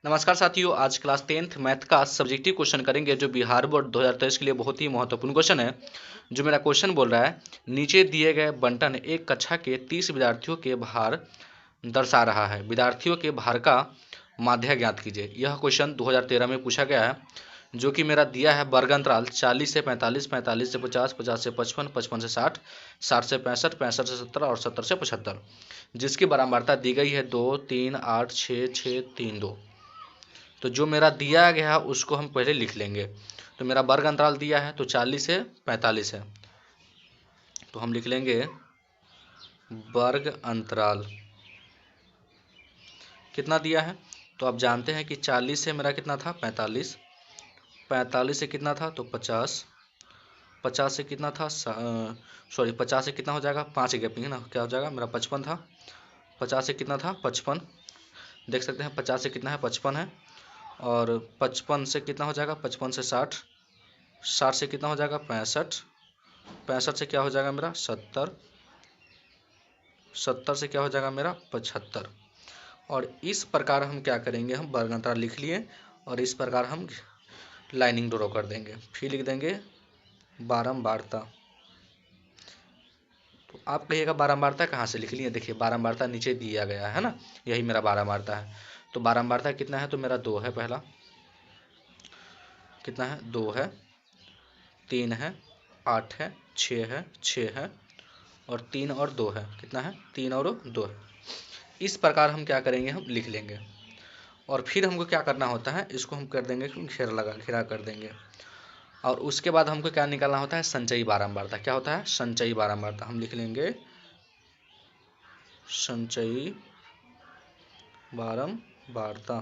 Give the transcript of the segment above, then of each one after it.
नमस्कार साथियों, आज क्लास 10th मैथ का सब्जेक्टिव क्वेश्चन करेंगे जो बिहार बोर्ड 2023 के लिए बहुत ही महत्वपूर्ण क्वेश्चन है। जो मेरा क्वेश्चन बोल रहा है, नीचे दिए गए बंटन एक कक्षा के 30 विद्यार्थियों के भार दर्शा रहा है। विद्यार्थियों के भार का माध्य ज्ञात कीजिए। यह क्वेश्चन 2013 में पूछा गया है, जो कि मेरा दिया है वर्ग अंतराल 40 से 45, 45 से 50, 50 से 55, 55 से 60, 60 से 65, 65 से 70 और 70 से 75, जिसकी बारंबारता दी गई है 2, 3, 8, 6, 6, 3, 2। तो जो मेरा दिया गया है उसको हम पहले लिख लेंगे। तो मेरा वर्ग अंतराल दिया है तो 40 से 45 है, तो हम लिख लेंगे वर्ग अंतराल कितना दिया है। तो आप जानते हैं कि 40 से मेरा कितना था 45, 45 से कितना था तो 50, 50 से कितना था 50 से कितना हो जाएगा 5 गैपिंग है ना, क्या हो जाएगा मेरा 55 था। 50 से कितना था 55, देख सकते हैं 50 से कितना है 55 है। और 55 से कितना हो जाएगा 55 से 60, 60 से कितना हो जाएगा 65, 65 से क्या हो जाएगा मेरा 70, 70 से क्या हो जाएगा मेरा 75। और इस प्रकार हम क्या करेंगे, हम वर्ग अंतराल लिख लिए और इस प्रकार हम लाइनिंग ड्रॉ कर देंगे। फिर लिख देंगे बारंबारता। तो आप कहिएगा बारंबारता कहाँ से लिख लिए, देखिए बारंबारता नीचे दिया गया है ना, यही मेरा बारंबारता है। तो बारंबारता कितना है तो मेरा 2 है, पहला कितना है 2 है, 3 है, 8 है, 6 है, 6 है और 3 और 2 है, कितना है 3 और 2 है। इस प्रकार हम क्या करेंगे, हम लिख लेंगे। और फिर हमको क्या करना होता है, इसको हम कर देंगे घेरा कर देंगे। और उसके बाद हमको क्या निकालना होता है, संचयी बारंबारता। क्या होता है संचयी बारंबारता, हम लिख लेंगे संचयी बारंबारता।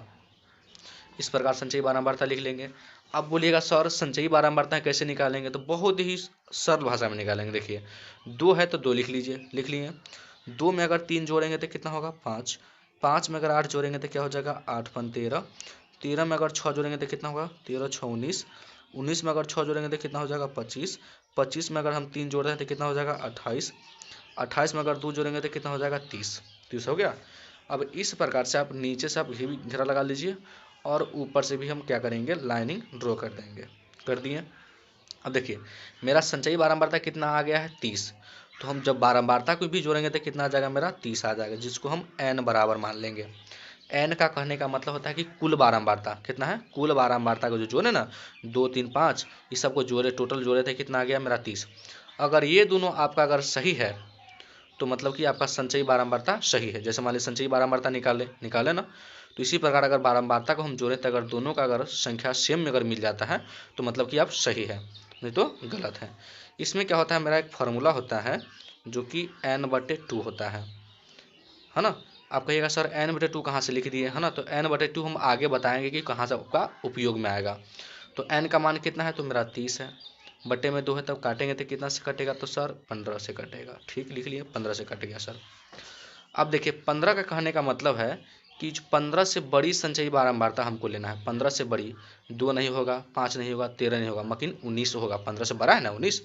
इस प्रकार संचयी बारंबारता लिख लेंगे। अब बोलिएगा सर संचयी बारंबारता कैसे निकालेंगे, तो बहुत ही सरल भाषा में निकालेंगे। देखिए 2 है तो 2 लिख लीजिए, लिख लिए। 2 में अगर 3 जोड़ेंगे तो कितना होगा 5, 5 में अगर 8 जोड़ेंगे तो क्या हो जाएगा 8 पन 13, 13 में अगर 6 जोड़ेंगे तो कितना होगा 13 6 19, 19 में अगर 6 जोड़ेंगे तो कितना हो जाएगा 25, 25 में अगर हम 3 जोड़ रहे हैं तो कितना हो जाएगा 28, 28 में अगर 2 जोड़ेंगे तो कितना हो जाएगा 30, 30 हो गया। अब इस प्रकार से आप नीचे से आप घेरा लगा लीजिए और ऊपर से भी हम क्या करेंगे लाइनिंग ड्रॉ कर देंगे। कर दिए। अब देखिए मेरा संचयी बारंबारता कितना आ गया है 30। तो हम जब बारंबारता को भी जोड़ेंगे तो कितना आ जाएगा मेरा 30 आ जाएगा, जिसको हम n बराबर मान लेंगे। n का कहने का मतलब होता है कि कुल बारंबारता कितना है, कुल बारंबारता को जो जोड़े ना 2 3 5 इस सबको जोड़े, टोटल जोड़े थे कितना आ गया मेरा 30। अगर ये दोनों आपका अगर सही है तो मतलब कि आपका संचयी बारंबारता सही है। जैसे मान लीजिए संचयी बारंबारता निकाले ना, तो इसी प्रकार अगर बारंबारता को हम जोड़ें तो अगर दोनों का अगर संख्या सेम में अगर मिल जाता है तो मतलब कि आप सही है, नहीं तो गलत है। इसमें क्या होता है, मेरा एक फार्मूला होता है जो कि n/2 होता है ना। आप कहिएगा सर n/2 कहाँ से लिख दिए, है ना। तो n/2 हम आगे बताएंगे कि कहाँ से आपका उपयोग में आएगा। तो n का मान कितना है तो मेरा 30 है, बटे में 2 है, तब काटेंगे तो कितना से कटेगा तो सर 15 से कटेगा। ठीक लिख लिए 15 से कट गया सर। अब देखिए 15 का कहने का मतलब है कि 15 से बड़ी संचयी बारंबारता हमको लेना है। 15 से बड़ी 2 नहीं होगा, 5 नहीं होगा, 13 नहीं होगा, मगर 19 होगा। 15 से बड़ा है ना 19,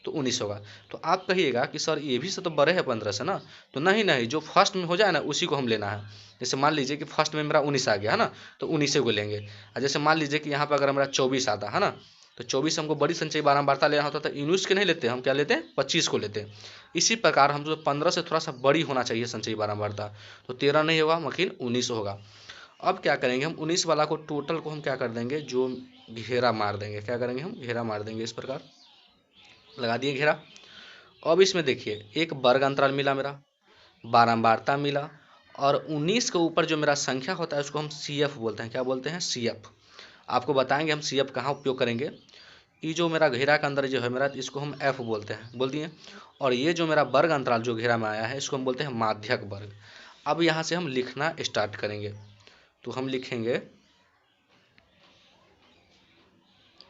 तो 19 होगा। तो आप कहिएगा कि सर ये भी से तो बड़े हैं 15 से ना, तो नहीं नहीं, जो फर्स्ट में हो जाए ना उसी को हम लेना है। जैसे मान लीजिए कि फर्स्ट में मेरा 19 आ गया है ना, तो 19 को लेंगे। और जैसे मान लीजिए कि यहाँ पर अगर मेरा 24 आता है ना, तो 24 हमको बड़ी संचयी बारंबारता लेना होता, तो 19 के नहीं लेते, हम क्या लेते हैं 25 को लेते हैं। इसी प्रकार हम जो 15 से थोड़ा सा बड़ी होना चाहिए संचयी बारंबारता, तो 13 नहीं होगा मगर 19 होगा। अब क्या करेंगे, हम 19 वाला को टोटल को हम क्या कर देंगे, जो घेरा मार देंगे। क्या करेंगे, हम घेरा मार देंगे। इस प्रकार लगा दिए घेरा। अब इसमें देखिए एक वर्ग अंतराल मिला, मेरा बारंबारता मिला, और 19 के ऊपर जो मेरा संख्या होता है उसको हम CF बोलते हैं। क्या बोलते हैं CF। आपको बताएंगे हम CF कहाँ उपयोग करेंगे। ये जो मेरा घेरा के अंदर जो है मेरा, इसको हम F बोलते हैं, बोल दिए। और ये जो मेरा वर्ग अंतराल जो घेरा में आया है इसको हम बोलते हैं माध्यक वर्ग। अब यहाँ से हम लिखना स्टार्ट करेंगे, तो हम लिखेंगे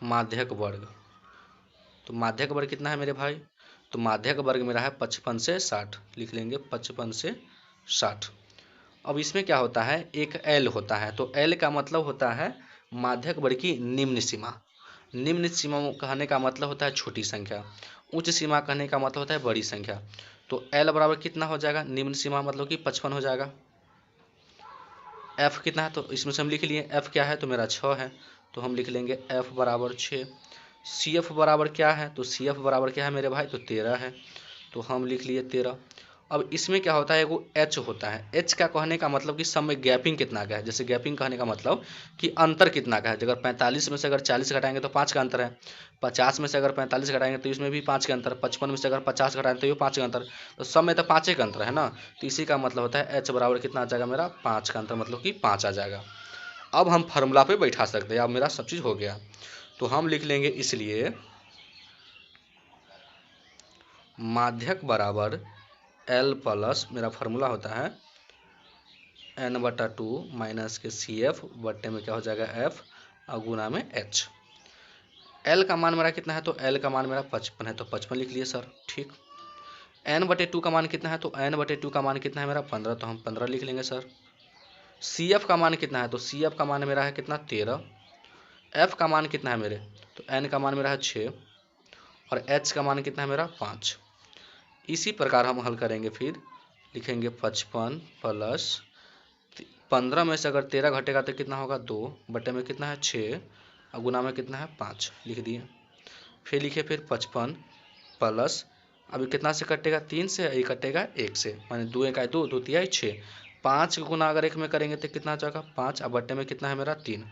माध्यक वर्ग। तो माध्यक वर्ग कितना है मेरे भाई, तो माध्यक वर्ग मेरा है 55 से 60, लिख लेंगे 55 से 60। अब इसमें क्या होता है, एक L होता है, तो L का मतलब होता है माध्यक वर्ग की निम्न सीमा। निम्न सीमा कहने का मतलब होता है छोटी संख्या, उच्च सीमा कहने का मतलब होता है बड़ी संख्या। तो L बराबर कितना हो जाएगा, निम्न सीमा मतलब कि 55 हो जाएगा। एफ़ कितना है तो इसमें से हम लिख लिए, एफ़ क्या है तो मेरा 6 है, तो हम लिख लेंगे एफ़ बराबर 6। सी एफ बराबर क्या है तो सी एफ बराबर क्या है मेरे भाई तो 13 है, तो हम लिख लिए 13। अब इसमें क्या होता है, वो एच होता है। एच का कहने का मतलब कि सब में गैपिंग कितना का है, जैसे गैपिंग कहने का मतलब कि अंतर कितना का है। अगर 45 में से अगर 40 घटाएंगे तो 5 का अंतर है, 50 में से अगर 45 घटाएंगे तो इसमें भी 5 का अंतर, 55 में से अगर 50 घटाएंगे तो ये 5 का अंतर, तो सब में तो 5 का अंतर है ना। तो इसी का मतलब होता है एच बराबर कितना आ जाएगा मेरा 5 का अंतर, मतलब कि 5 आ जाएगा। अब हम फार्मूला पे बैठा सकते हैं, अब मेरा सब चीज़ हो गया। तो हम लिख लेंगे इसलिए माध्यक बराबर एल प्लस, मेरा फार्मूला होता है n/2 माइनस के सी एफ बट्टे में क्या हो जाएगा एफ और गुना में एच। एल का मान मेरा कितना है तो एल का मान मेरा 55 है, तो 55 लिख लिए सर, ठीक। n/2 का मान कितना है तो n/2 का मान कितना है मेरा 15, तो हम 15 लिख लेंगे सर। सी एफ का मान कितना है तो सी एफ का मान मेरा है कितना 13। एफ का मान कितना है मेरे तो एन का मान मेरा है 6 और एच का मान कितना है मेरा 5। इसी प्रकार हम हल करेंगे, फिर लिखेंगे 55 प्लस 15 में से अगर 13 घटेगा तो कितना होगा 2 बटे में कितना है 6 और गुना में कितना है 5 लिख दिए। फिर लिखे फिर 55 प्लस, अभी कितना से कटेगा 3 से, ये कटेगा 1 से, माने 2 1 2 2 3 6, 5 गुना अगर 1 में करेंगे तो कितना जाएगा 5 और बटे में कितना है मेरा 3।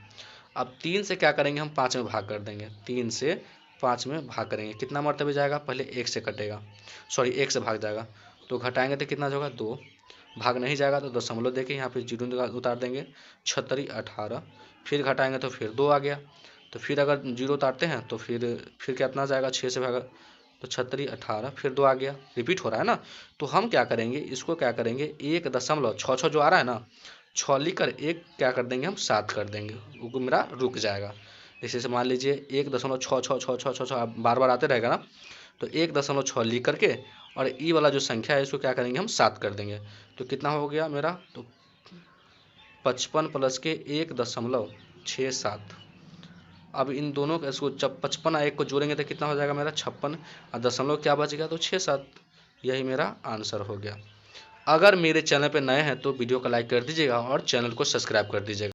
अब 3 से क्या करेंगे हम 5 में भाग कर देंगे, 3 से 5 में भाग करेंगे, कितना मरतबे जाएगा पहले 1 से कटेगा, सॉरी 1 से भाग जाएगा, तो घटाएंगे तो कितना होगा 2, भाग नहीं जाएगा तो दशमलव देके यहाँ पे जीरो उतार देंगे, 36 18, फिर घटाएंगे तो फिर 2 आ गया, तो फिर अगर जीरो उतारते हैं तो फिर कितना जाएगा 6 से भागा तो 36 18 फिर 2 आ गया, रिपीट हो रहा है ना। तो हम क्या करेंगे, इसको क्या करेंगे 1.66 जो आ रहा है ना 6 लिख कर एक क्या कर देंगे हम 7 कर देंगे, वो मेरा रुक जाएगा। जैसे मान लीजिए 1.6666 बार बार आते रहेगा ना, तो 1.6 लिख करके और ई वाला जो संख्या है इसको क्या करेंगे हम 7 कर देंगे, तो कितना हो गया मेरा तो 55 प्लस के 1.67। अब इन दोनों का इसको जब 55 और 1 को जोड़ेंगे तो कितना हो जाएगा मेरा 56 और दशमलव क्या बच गया तो 6 7। यही मेरा आंसर हो गया। अगर मेरे चैनल पर नए हैं तो वीडियो को लाइक कर दीजिएगा और चैनल को सब्सक्राइब कर दीजिएगा।